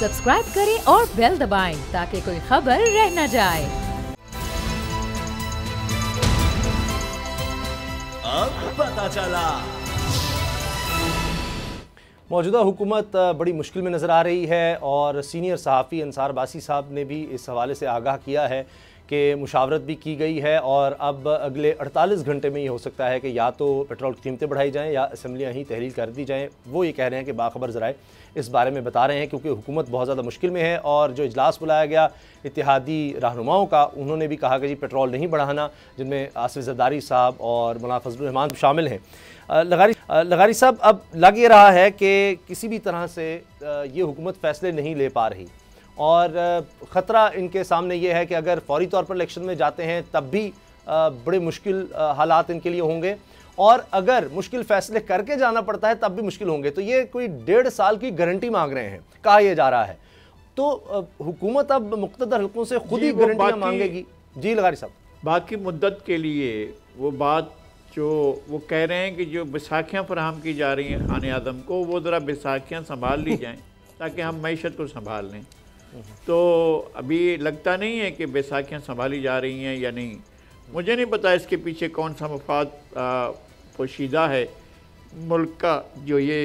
Subscribe करें और bell दबाएं ताकि कोई खबर रह न जाए। अब पता चला। मौजूदा हुकूमत बड़ी मुश्किल में नज़र आ रही है और सीनियर सहाफ़ी अंसार बासी साहब ने भी इस हवाले से आगाह किया है कि मुशावरत भी की गई है और अब अगले 48 घंटे में ये हो सकता है कि या तो पेट्रोल की कीमतें बढ़ाई जाएं या असम्बलियाँ ही तहलील कर दी जाएं। वो ये कह रहे हैं कि बाखबर ज़राए इस बारे में बता रहे हैं क्योंकि हुकूमत बहुत ज़्यादा मुश्किल में है। और जो इजलास बुलाया गया इत्तेहादी रहनुमाओं का, उन्होंने भी कहा कि जी पेट्रोल नहीं बढ़ाना, जिनमें आसिफ ज़रदारी साहब और मौलाना फजलुर रहमान शामिल हैं। लगारी साहब, अब लग ये रहा है कि किसी भी तरह से ये हुकूमत फ़ैसले नहीं ले पा रही और ख़तरा इनके सामने ये है कि अगर फौरी तौर पर इलेक्शन में जाते हैं तब भी बड़े मुश्किल हालात इनके लिए होंगे और अगर मुश्किल फ़ैसले करके जाना पड़ता है तब भी मुश्किल होंगे। तो ये कोई 1.5 साल की गारंटी मांग रहे हैं, कहा यह जा रहा है। तो हुकूमत अब मुक़्तदर हल्कों से खुद ही गारंटियाँ मांगेगी। जी लगारी साहब, बाकी मुद्दत के लिए वो बात जो वो कह रहे हैं कि जो बैसाखियाँ फराहम की जा रही हैं खाने आदम को, वो ज़रा बैसाखियाँ संभाल ली जाएँ ताकि हम मैशत को संभाल लें। तो अभी लगता नहीं है कि बैसाखियाँ संभाली जा रही हैं या नहीं। मुझे नहीं पता इसके पीछे कौन सा मफाद पोशीदा है मुल्क का, जो ये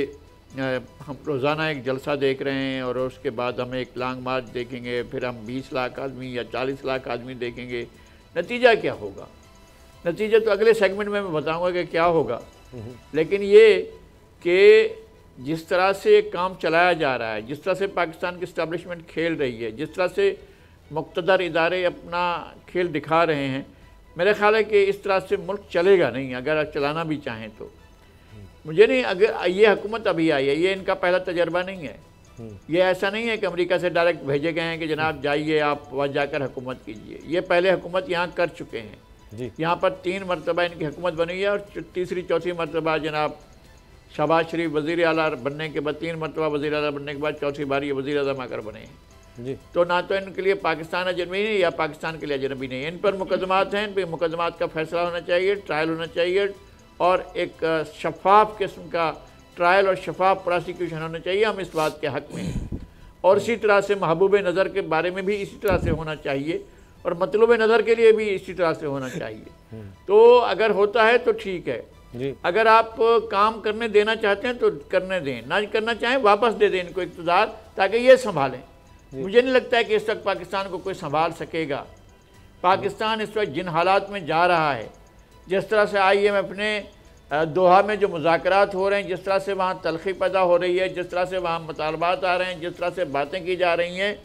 हम रोज़ाना एक जलसा देख रहे हैं और उसके बाद हम एक लॉन्ग मार्च देखेंगे, फिर हम 20 लाख आदमी या 40 लाख आदमी देखेंगे। नतीजा क्या होगा? नतीजा तो अगले सेगमेंट में मैं बताऊंगा कि क्या होगा। लेकिन ये कि जिस तरह से काम चलाया जा रहा है, जिस तरह से पाकिस्तान की इस्टेब्लिशमेंट खेल रही है, जिस तरह से मुक़्तदर इदारे अपना खेल दिखा रहे हैं, मेरा ख़्याल है कि इस तरह से मुल्क चलेगा नहीं अगर चलाना भी चाहें तो। मुझे नहीं, अगर ये हुकूमत अभी आई है, ये इनका पहला तजर्बा नहीं है। ये ऐसा नहीं है कि अमेरिका से डायरेक्ट भेजे गए हैं कि जनाब जाइए आप वहाँ जाकर हुकूमत कीजिए। ये पहले हुकूमत यहाँ कर चुके हैं। यहाँ पर 3 मरतबा इनकी हुकूमत बनी है और तीसरी चौथी मरतबा जनाब शहबाज शरीफ वज़ीर आला बनने के बाद, 3 मरतबा वज़ीर आला बनने के बाद चौथी बार ये वज़ीर आज़म आकर बने हैं जी। तो ना तो इनके लिए पाकिस्तान अजनबी नहीं या पाकिस्तान के लिए अजनबी नहीं। इन पर मुकदमात हैं, इन पर मुकदमात का फैसला होना चाहिए, ट्रायल होना चाहिए और एक शफाफ किस्म का ट्रायल और शफाफ प्रोसिक्यूशन होना चाहिए। हम इस बात के हक़ में हैं। और इसी तरह से महबूब नज़र के बारे में भी इसी तरह से होना चाहिए और मतलूब नज़र के लिए भी इसी तरह से होना चाहिए। तो अगर होता है तो ठीक है जी। अगर आप काम करने देना चाहते हैं तो करने दें, ना करना चाहें वापस दे दें इनको इक़्तिदार ताकि ये संभालें। मुझे नहीं लगता है कि इस वक्त पाकिस्तान को कोई संभाल सकेगा। पाकिस्तान इस वक्त जिन हालात में जा रहा है, जिस तरह से IMF ने दोहा में जो मुज़ाकरात हो रहे हैं, जिस तरह से वहाँ तलख़ी पैदा हो रही है, जिस तरह से वहाँ मुतालबात आ रहे हैं, जिस तरह से बातें की जा रही हैं,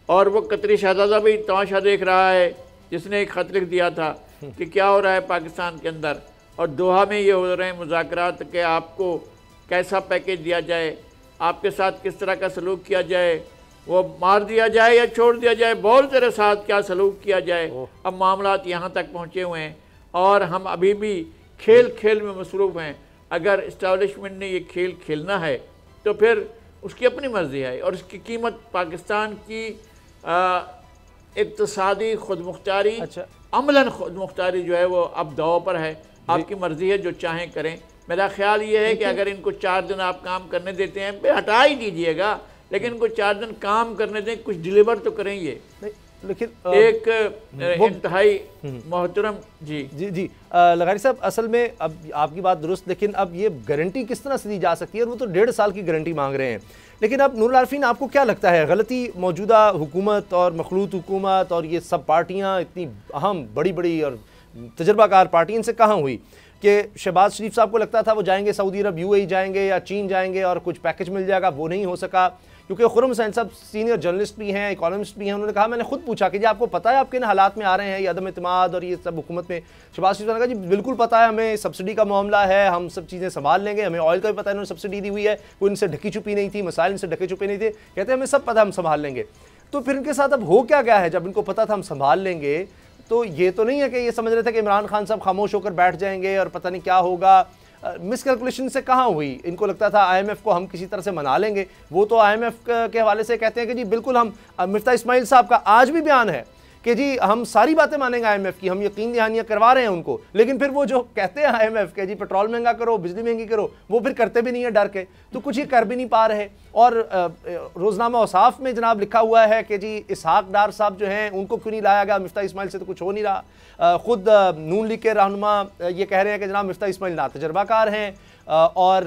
और वो कतरी शहज़ादा भी तमाशा देख रहा है जिसने एक ख़त लिख दिया था कि क्या हो रहा है पाकिस्तान के अंदर। और दोहा में ये हो रहे हैं मुज़ाकरात कि आपको कैसा पैकेज दिया जाए, आपके साथ किस तरह का सलूक किया जाए, वो मार दिया जाए या छोड़ दिया जाए, बोल तेरे साथ क्या सलूक किया जाए। अब मामलात यहाँ तक पहुँचे हुए हैं और हम अभी भी खेल में मसरूफ़ हैं। अगर इस्टेब्लिशमेंट ने ये खेल खेलना है तो फिर उसकी अपनी मर्ज़ी है और उसकी कीमत पाकिस्तान की इक़्तिसादी खुदमुख्तारी, अमलन खुदमुख्तारी जो है वो अब दाव पर है। आपकी मर्ज़ी है, जो चाहें करें। मेरा ख्याल ये है कि अगर इनको 4 दिन आप काम करने देते हैं, हटा ही दीजिएगा, लेकिन इनको 4 दिन काम करने दें, कुछ डिलीवर तो करें। ये लेकिन एक इंतहाई मोहतरम जी लगारी साहब, असल में अब आपकी बात दुरुस्त, लेकिन अब ये गारंटी किस तरह से दी जा सकती है? और वो तो 1.5 साल की गारंटी मांग रहे हैं। लेकिन अब नूरुल आरिफीन, आपको क्या लगता है गलती मौजूदा हुकूमत और मखलूत हुकूमत और ये सब पार्टियाँ, इतनी अहम बड़ी बड़ी और तजर्बाकार पार्टी, इनसे कहाँ हुई कि शहबाज शरीफ साहब को लगता था वो जाएंगे सऊदी अरब, UAE जाएंगे या चीन जाएंगे और कुछ पैकेज मिल जाएगा, वो नहीं हो सका क्योंकि खुर्रम हुसैन साहब सीनियर जर्नलिस्ट भी हैं, इकोनॉमिस्ट भी हैं। उन्होंने कहा, मैंने खुद पूछा कि जी आपको पता है आप किन हालात में आ रहे हैं, ये अदम एतमाद और ये सब हुकूमत में। शहबाज शरीफ ने कहा, जी बिल्कुल पता है, हमें सब्सिडी का मामला है, हम सब चीज़ें संभाल लेंगे, हमें ऑयल का भी पता है, इन्होंने सब्सिडी दी हुई है, कोई इनसे ढकी छुपी नहीं थी, मसाइल इनसे ढके छुपे नहीं थे, कहते हैं हमें सब पता है, हम संभाल लेंगे। तो फिर इनके साथ अब हो क्या गया है? जब इनको पता था हम संभाल लेंगे, तो ये तो नहीं है कि ये समझ रहे थे कि इमरान खान साहब खामोश होकर बैठ जाएंगे और पता नहीं क्या होगा। मिसकैलकुलेशन से कहाँ हुई? इनको लगता था IMF को हम किसी तरह से मना लेंगे। वो तो IMF के हवाले से कहते हैं कि जी बिल्कुल हम, मिफ्ता इस्माइल साहब का आज भी बयान है कि जी हम सारी बातें मानेंगे IMF की, हम यकीन दहानियाँ करवा रहे हैं उनको, लेकिन फिर वो जो कहते हैं IMF के जी पेट्रोल महंगा करो, बिजली महंगी करो, वो फिर करते भी नहीं है डर के, तो कुछ ये कर भी नहीं पा रहे। और रोजनामा औसाफ में जनाब लिखा हुआ है कि जी इसहाक डार साहब जो हैं उनको क्यों नहीं लाया गया, मिफ्ता इस्माइल से तो कुछ हो नहीं रहा। खुद नून लीग के रहनुमा ये कह रहे हैं कि जनाब मिफ्ता इस्माइल नातजर्बाकार हैं और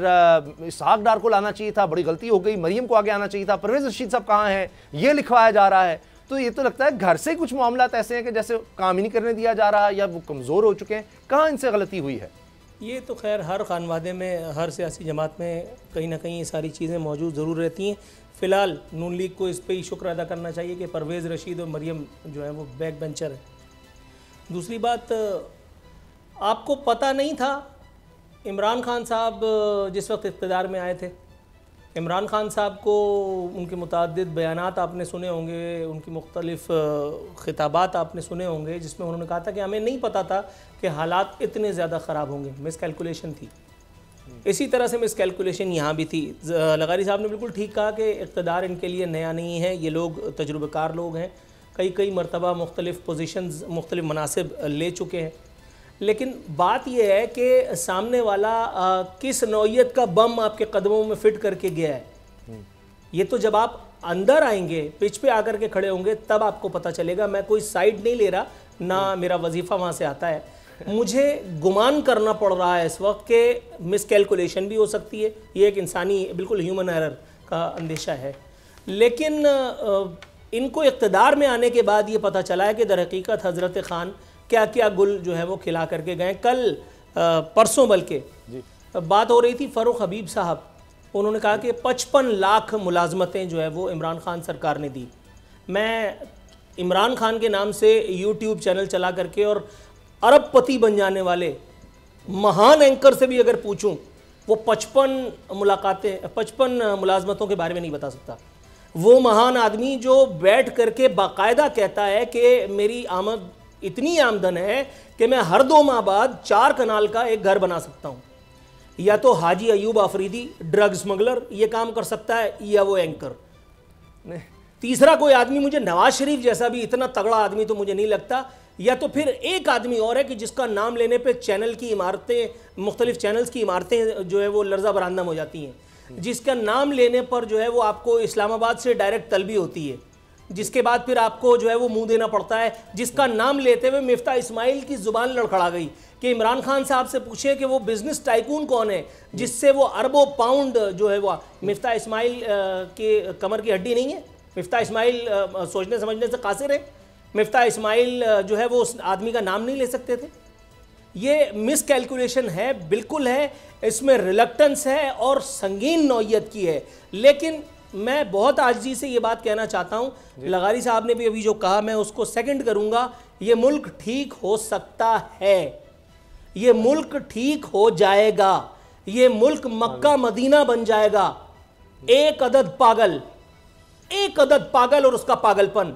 इसहाक डार को लाना चाहिए था, बड़ी गलती हो गई, मरियम को आगे आना चाहिए था, परवेज रशीद साहब कहाँ हैं, ये लिखवाया जा रहा है। तो ये तो लगता है घर से कुछ मामला ऐसे हैं कि जैसे काम ही नहीं करने दिया जा रहा या वो कमज़ोर हो चुके हैं। कहाँ इनसे गलती हुई है? ये तो खैर हर खानवादे में, हर सियासी जमात में कहीं ना कहीं ये सारी चीज़ें मौजूद ज़रूर रहती हैं। फ़िलहाल नून लीग को इस पर ही शुक्र अदा करना चाहिए कि परवेज़ रशीद और मरियम जो है वो बैक बेंचर है। दूसरी बात, आपको पता नहीं था इमरान खान साहब जिस वक्त इक़्तिदार में आए थे, इमरान खान साहब को उनके मुतअद्दिद बयानात आपने सुने होंगे, उनकी मुख्तलिफ़ खिताबात आपने सुने होंगे जिसमें उन्होंने कहा था कि हमें नहीं पता था कि हालात इतने ज़्यादा ख़राब होंगे, मिसकैलकुलेशन थी। इसी तरह से मिसकैलकुलेशन यहाँ भी थी। लगारी साहब ने बिल्कुल ठीक कहा कि इक़्तिदार इनके लिए नया नहीं है, ये लोग तजुर्बेकार लोग हैं, कई मरतबा मुख्तलिफ़ पोजीशंस, मुख्तलिफ़ मनासिब ले चुके हैं। लेकिन बात यह है कि सामने वाला किस नौइयत का बम आपके कदमों में फिट करके गया है, ये तो जब आप अंदर आएंगे, पिच पे आकर के खड़े होंगे, तब आपको पता चलेगा। मैं कोई साइड नहीं ले रहा, ना मेरा वजीफ़ा वहाँ से आता है। मुझे गुमान करना पड़ रहा है इस वक्त कि मिसकैलकुलेशन भी हो सकती है, ये एक इंसानी बिल्कुल ह्यूमन एरर का अंदेशा है। लेकिन इनको इक़्तिदार में आने के बाद ये पता चला है कि दर हकीकत हज़रत ख़ान क्या क्या गुल जो है वो खिला करके गए। कल परसों बल्कि बात हो रही थी फ़ारूक हबीब साहब, उन्होंने कहा कि 55 लाख मुलाजमतें जो है वो इमरान खान सरकार ने दी। मैं इमरान खान के नाम से यूट्यूब चैनल चला करके और अरबपति बन जाने वाले महान एंकर से भी अगर पूछूं, वो 55 मुलाजमतों के बारे में नहीं बता सकता। वो महान आदमी जो बैठ करके बाकायदा कहता है कि मेरी आमद इतनी आमदन है कि मैं हर 2 माह बाद 4 कनाल का एक घर बना सकता हूँ। या तो हाजी अयूब आफरीदी ड्रग स्मगलर ये काम कर सकता है, या वो एंकर। तीसरा कोई आदमी, मुझे नवाज शरीफ जैसा भी इतना तगड़ा आदमी तो मुझे नहीं लगता। या तो फिर एक आदमी और है कि जिसका नाम लेने पे चैनल की इमारतें, मुख्तलिफ चैनल्स की इमारतें जो है वो लर्जा बरामदम हो जाती हैं, जिसका नाम लेने पर जो है वो आपको इस्लामाबाद से डायरेक्ट तलबी होती है, जिसके बाद फिर आपको जो है वो मुंह देना पड़ता है, जिसका नाम लेते हुए मिफ्ता इस्माइल की जुबान लड़खड़ा गई कि इमरान खान साहब से पूछे कि वो बिजनेस टाइकून कौन है जिससे वो अरबों पाउंड जो है वो। मिफ्ता इस्माइल के कमर की हड्डी नहीं है, मिफ्ता इस्माइल सोचने समझने से कासिर है, मिफ्ता इस्माइल जो है वो उस आदमी का नाम नहीं ले सकते थे। ये मिसकैलकुलेशन है, बिल्कुल है, इसमें रिलक्टेंस है और संगीन नौइयत की है। लेकिन मैं बहुत आजिज़ी से ये बात कहना चाहता हूँ, लगारी साहब ने भी अभी जो कहा मैं उसको सेकंड करूँगा, ये मुल्क ठीक हो सकता है, ये मुल्क ठीक हो जाएगा, ये मुल्क मक्का मदीना बन जाएगा। एक अदद पागल और उसका पागलपन,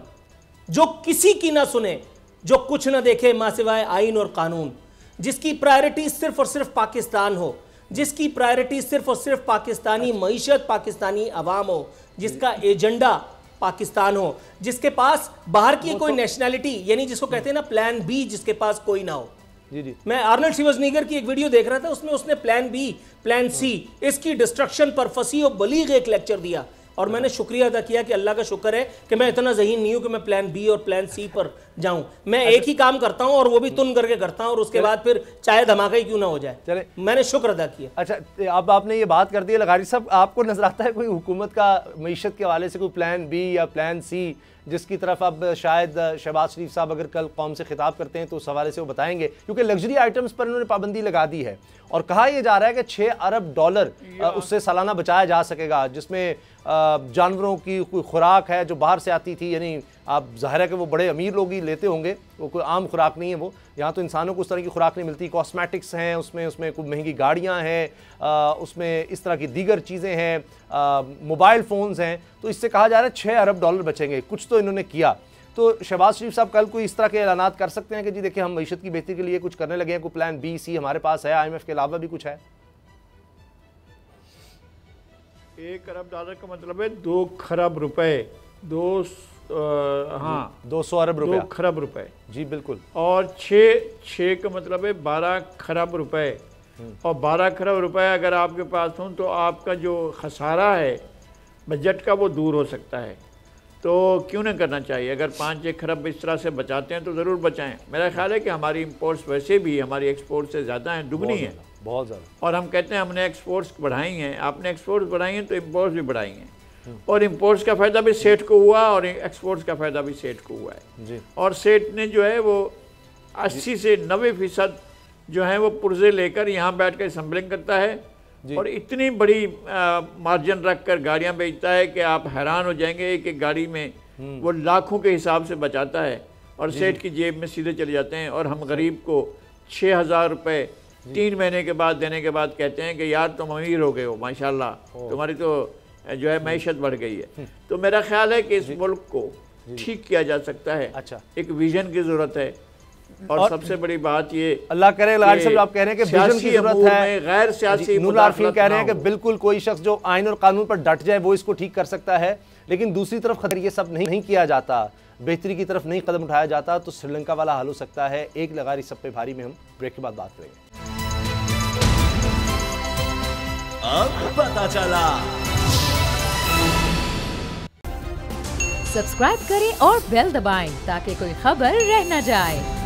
जो किसी की ना सुने, जो कुछ ना देखे मां सिवाय आइन और कानून, जिसकी प्रायोरिटी सिर्फ और सिर्फ पाकिस्तान हो, जिसकी प्रायोरिटी सिर्फ और सिर्फ पाकिस्तानी मईशत, पाकिस्तानी अवाम हो, जिसका एजेंडा पाकिस्तान हो, जिसके पास बाहर की कोई नेशनैलिटी, यानी जिसको कहते हैं ना प्लान बी, जिसके पास कोई ना हो। जी। मैं आर्नल्ड शिवाजनीगर की एक वीडियो देख रहा था, उसमें उसने प्लान बी, प्लान सी, इसकी डिस्ट्रक्शन पर फसी और बलीग एक लेक्चर दिया, और मैंने शुक्रिया अदा किया कि अल्लाह का शुक्र है कि मैं इतना ज़हीन नहीं हूं कि मैं प्लान बी और प्लान सी पर जाऊं। मैं एक ही काम करता हूं और वो भी तुन करके करता हूं, और उसके बाद फिर चाहे धमाका ही क्यों ना हो जाए, चले मैंने शुक्र अदा किया। अच्छा, अब आपने ये बात कर दी लगारी साहब, आपको नजर आता है कोई हुकूमत का मईशत के हवाले से कोई प्लान बी या प्लान सी जिसकी तरफ अब शायद शहबाज शरीफ साहब अगर कल कौम से खिताब करते हैं तो उस हवाले से वो बताएंगे, क्योंकि लग्जरी आइटम्स पर उन्होंने पाबंदी लगा दी है और कहा यह जा रहा है कि 6 अरब डॉलर उससे सालाना बचाया जा सकेगा, जिसमें जानवरों की कोई खुराक है जो बाहर से आती थी, यानी आप ज़ाहिर है कि वो बड़े अमीर लोग ही लेते होंगे, वो कोई आम खुराक नहीं है, वो यहाँ तो इंसानों को उस तरह की खुराक नहीं मिलती। कॉस्मेटिक्स हैं उसमें कुछ महंगी गाड़ियाँ हैं, उसमें इस तरह की दीगर चीज़ें हैं, मोबाइल फ़ोन्स हैं, तो इससे कहा जा रहा है 6 अरब डॉलर बचेंगे। कुछ तो इन्होंने किया, तो शहबाज शरीफ साहब कल कोई इस तरह के ऐलानात कर सकते हैं कि जी देखिए हम मईशत की बेहतरी के लिए कुछ करने लगे हैं, कोई प्लान बी सी हमारे पास है, IMF के अलावा भी कुछ है? 1 अरब डॉलर का मतलब है 2 खरब रुपए, 2 हाँ 200 अरब 2 रुपया। खरब रुपए। जी बिल्कुल। और 6 का मतलब है 12 खरब रुपए। और 12 खरब रुपए अगर आपके पास हों तो आपका जो खसारा है बजट का वो दूर हो सकता है। तो क्यों ना करना चाहिए? अगर 5-6 खरब इस तरह से बचाते हैं तो ज़रूर बचाएं। मेरा ख्याल है कि हमारी इंपोर्ट्स वैसे भी हमारी एक्सपोर्ट से ज़्यादा हैं, दुगनी है। बहुत ज़्यादा। और हम कहते हैं हमने एक्सपोर्ट्स बढ़ाई हैं, आपने एक्सपोर्ट्स बढ़ाई हैं तो इंपोर्ट्स भी बढ़ाई हैं। और इंपोर्ट्स का फ़ायदा भी सेठ को हुआ और एक्सपोर्ट्स का फ़ायदा भी सेठ को हुआ है जी। और सेठ ने जो है वो 80 से 90% जो है वो पुर्जे लेकर यहाँ बैठ कर असम्बलिंग करता है और इतनी बड़ी मार्जिन रख कर गाड़ियाँ बेचता है कि आप हैरान हो जाएंगे। एक गाड़ी में वो लाखों के हिसाब से बचाता है और सेठ की जेब में सीधे चले जाते हैं। और हम गरीब को 6,000 रुपये 3 महीने के बाद देने के बाद कहते हैं कि यार तुम अमीर हो गए हो, माशाल्लाह, तुम्हारी तो जो है मैशत बढ़ गई है। तो मेरा ख्याल है कि इस मुल्क को ठीक किया जा सकता है। अच्छा, एक विजन की ज़रूरत है और सबसे बड़ी बात ये, अल्लाह करे लाड साहब आप कह रहे हैं कि विजन की जरूरत है, गैर सियासी नूर आरफीन कह रहे हैं कि बिल्कुल कोई शख्स जो आइन और कानून पर डट जाए वो इसको ठीक कर सकता है, लेकिन दूसरी तरफ खतर ये सब नहीं किया जाता, बेहतरी की तरफ नहीं कदम उठाया जाता तो श्रीलंका वाला हल हो सकता है। एक लगारी सब पे भारी में हम ब्रेक के बाद बात करेंगे। अब पता चला। सब्सक्राइब करें और बेल दबाएं ताकि कोई खबर रह न जाए।